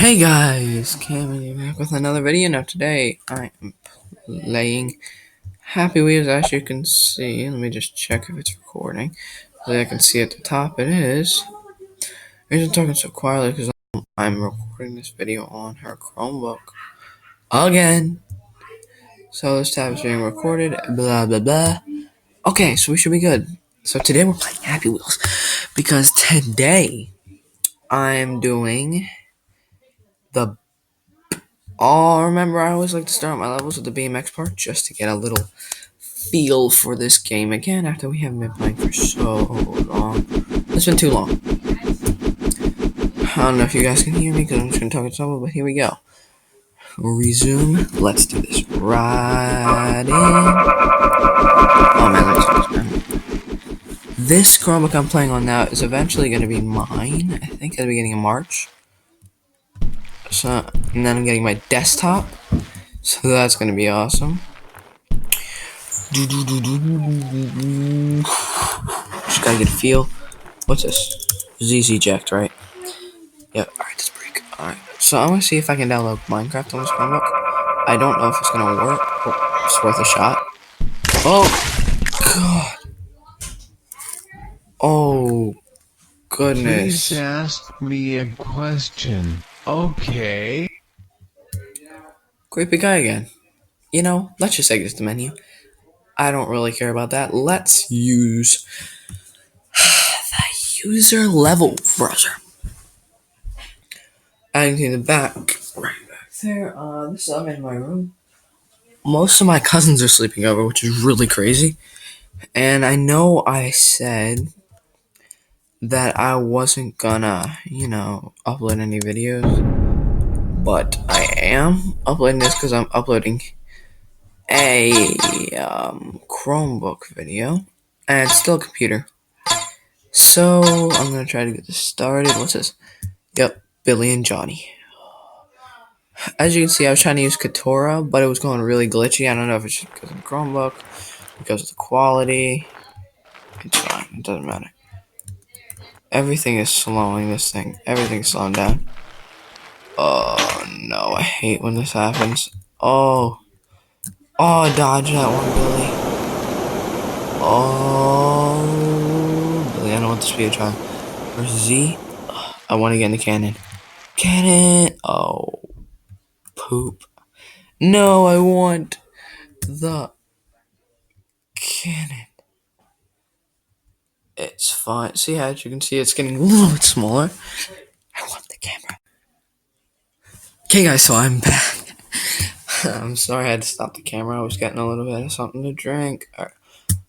Hey guys, Cameron back with another video. Now today I am playing Happy Wheels. As you can see, let me just check if it's recording. So I can see at the top it is. I'm talking so quietly because I'm recording this video on her Chromebook again. So this tab is being recorded. Blah blah blah. Okay, so we should be good. So today we're playing Happy Wheels because today I'm doing the remember I always like to start my levels with the BMX part just to get a little feel for this game again after we haven't been playing for so long. It's been too long. I don't know if you guys can hear me because I'm just going to talk to someone, but here we go. Resume. Let's do this. Right in. Oh man, this Chromebook I'm playing on now is eventually going to be mine. I think at the beginning of March. So, and then I'm getting my desktop. So that's going to be awesome. Just gotta get a feel. What's this? ZZ Jacked, right? Yep. Alright, let's break. Alright. So I'm gonna see if I can download Minecraft on this Chromebook. I don't know if it's gonna work, but it's worth a shot. Oh god. Oh goodness. Please ask me a question. Okay. Creepy guy again. You know, let's just exit the menu. I don't really care about that. Let's use the user level browser. Adding to the back. Right back there. I'm in my room. Most of my cousins are sleeping over, which is really crazy. And I know I said that I wasn't gonna, upload any videos. But I am uploading this because I'm uploading a Chromebook video. And it's still a computer. So I'm gonna try to get this started. What's this? Yep, Billy and Johnny. As you can see, I was trying to use Katora, but it was going really glitchy. I don't know if it's just because of the Chromebook, because of the quality. It's fine. It doesn't matter. Everything is slowing this thing. Everything's slowing down. Oh, no. I hate when this happens. Oh. Oh, dodge that one, Billy. Oh. Billy, I don't want the Speedtron. Where's Z? I want to get in the cannon. Cannon. Oh. Poop. No, I want the cannon. It's fine. See, as you can see, it's getting a little bit smaller. I want the camera. Okay, guys, so I'm back. I'm sorry I had to stop the camera. I was getting a little bit of something to drink. Right.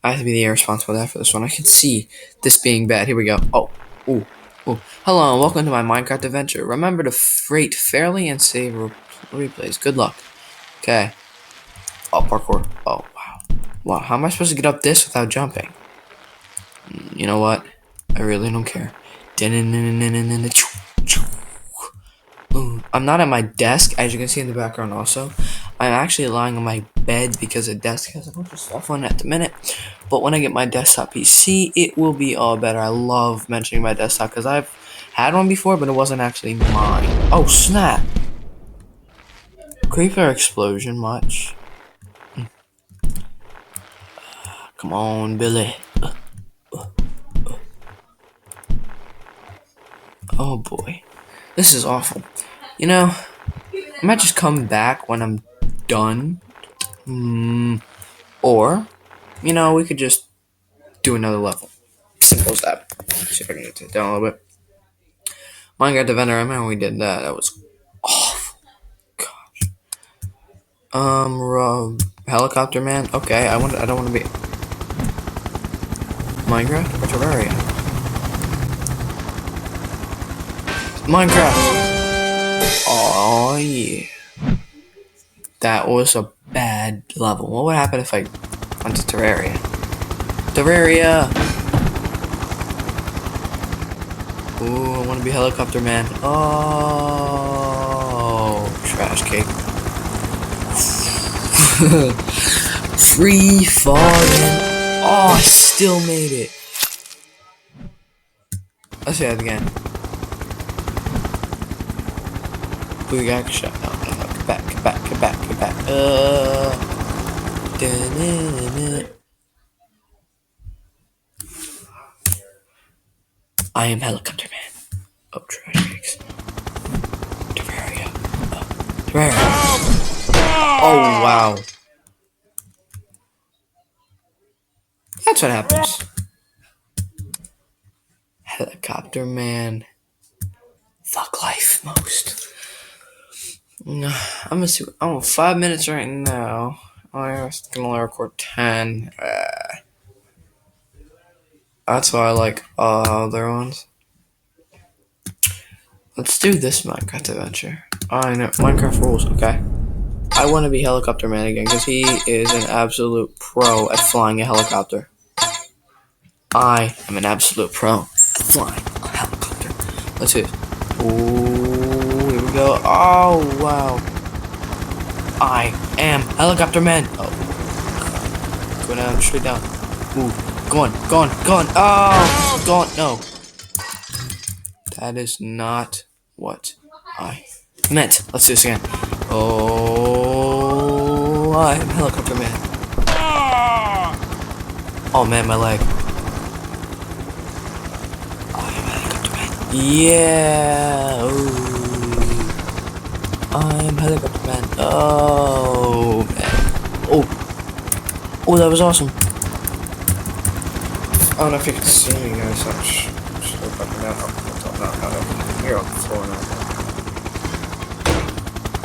I have to be the irresponsible dad for this one. I can see this being bad. Here we go. Oh, ooh, ooh. Hello, and welcome to my Minecraft adventure. Remember to rate fairly and save replays. Good luck. Okay. Oh, parkour. Oh, wow. Wow, how am I supposed to get up this without jumping? You know what? I really don't care. I'm not at my desk, as you can see in the background also. I'm actually lying on my bed because the desk has a bunch of stuff on it at the minute. But when I get my desktop PC, it will be all better. I love mentioning my desktop because I've had one before, but it wasn't actually mine. Oh, snap! Creeper explosion much. Come on, Billy. Oh boy. This is awful. You know, I might just come back when I'm done. Or, we could just do another level. Simple as that. Let's see if I can get it down a little bit. Minecraft Defender, I remember we did that. That was awful. Gosh. Helicopter Man. Okay, I don't want to be Minecraft or Terraria. Minecraft. Oh yeah. That was a bad level. What would happen if I went to Terraria? Terraria! Ooh, I want to be Helicopter Man. Oh, trash cake. Free falling. Oh, I still made it. Let's say that again. Booyah shot. No, get back, get back, get back, get back. Da-na-na-na. I am Helicopter Man. Oh, trash cakes. Terraria. Oh, Terraria. Oh, wow. That's what happens. Helicopter Man. Fuck life most. I'm gonna see. Oh, 5 minutes right now. I can only record 10. That's why I like other ones. Let's do this Minecraft adventure. I know Minecraft rules. Okay. I want to be Helicopter Man again because he is an absolute pro at flying a helicopter. I am an absolute pro flying a helicopter. Let's see it. Ooh, here we go. Oh, wow. I am Helicopter Man. Oh. Go down, straight down. Ooh, go on, go on, go on. Oh, go on. No. That is not what I meant. Let's do this again. Oh, I am Helicopter Man. Oh man, my leg. I am Helicopter Man. Yeah. Ooh. I am Helicopter Man. Oh man. Oh. Oh, that was awesome. I don't know if you can see me, guys. I'm just fucking down. Here on the floor now.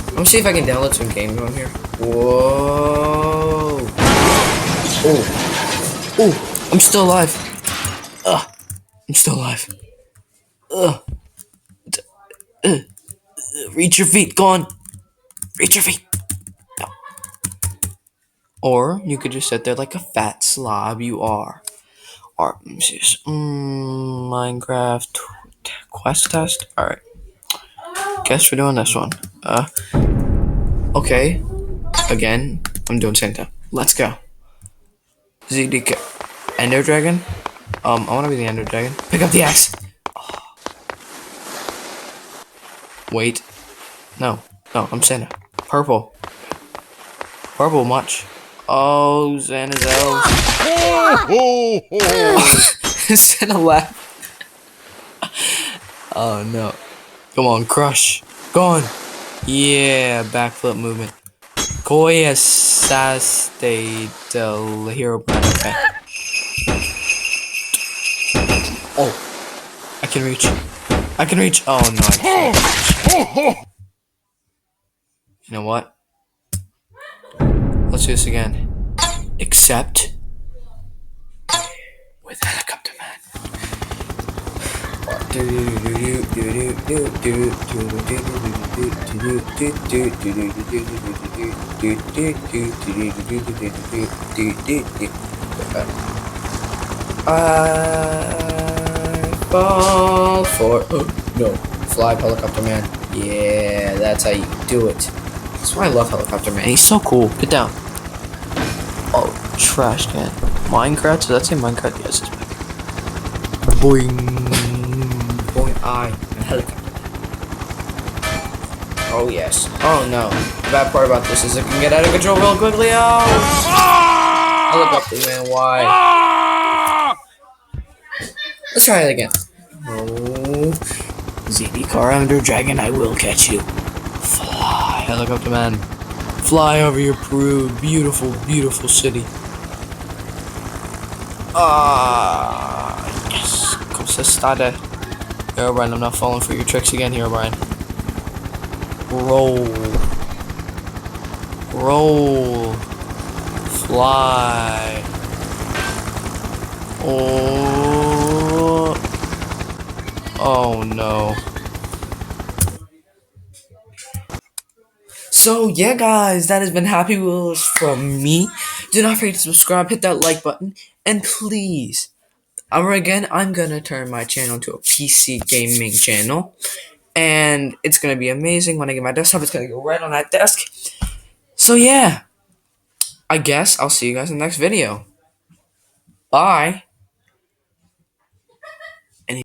I'm gonna see if I can download some games on here. Whoa. Oh. Oh. I'm still alive. I'm still alive. Reach your feet. Go on. Reach your feet. No. Or you could just sit there like a fat slob you are. Or Minecraft quest test. All right. Guess we're doing this one. Okay. Again, I'm doing Santa. Let's go. ZDK. Ender Dragon? I wanna be the Ender Dragon. Pick up the axe! Oh. Wait. No. No, I'm Santa. Purple. Purple much. Oh, Santa's elves. Santa laughed. Oh no. Come on, crush. Go on. Yeah, backflip movement. Koya Saste del Hero Brand. Okay. Oh. I can reach. I can reach. Oh no, I can't. You know what? Let's do this again. Except with Helicopter Man. I fall for no fly Helicopter Man. Yeah, that's how you do it. That's why I love Helicopter Man. He's so cool. Get down. Oh, trash can. Minecraft? So that's in Minecraft? Yes, it's back. Boing. Boing. I am Helicopter Man. Oh, yes. Oh, no. The bad part about this is it can get out of control real quickly. Oh! Helicopter Man, why? Let's try it again. Oh. ZD Car Ender Dragon, I will catch you. Fly, Helicopter Man. Fly over your beautiful, beautiful city. Yes. Cosestada. Herobrine, I'm not falling for your tricks again, Herobrine. Roll. Roll. Fly. Oh. Oh no. So yeah guys, that has been Happy Wheels from me. Do not forget to subscribe, hit that like button, and please, I'm gonna turn my channel into a PC gaming channel. And it's gonna be amazing when I get my desktop, it's gonna go right on that desk. So yeah, I guess I'll see you guys in the next video. Bye.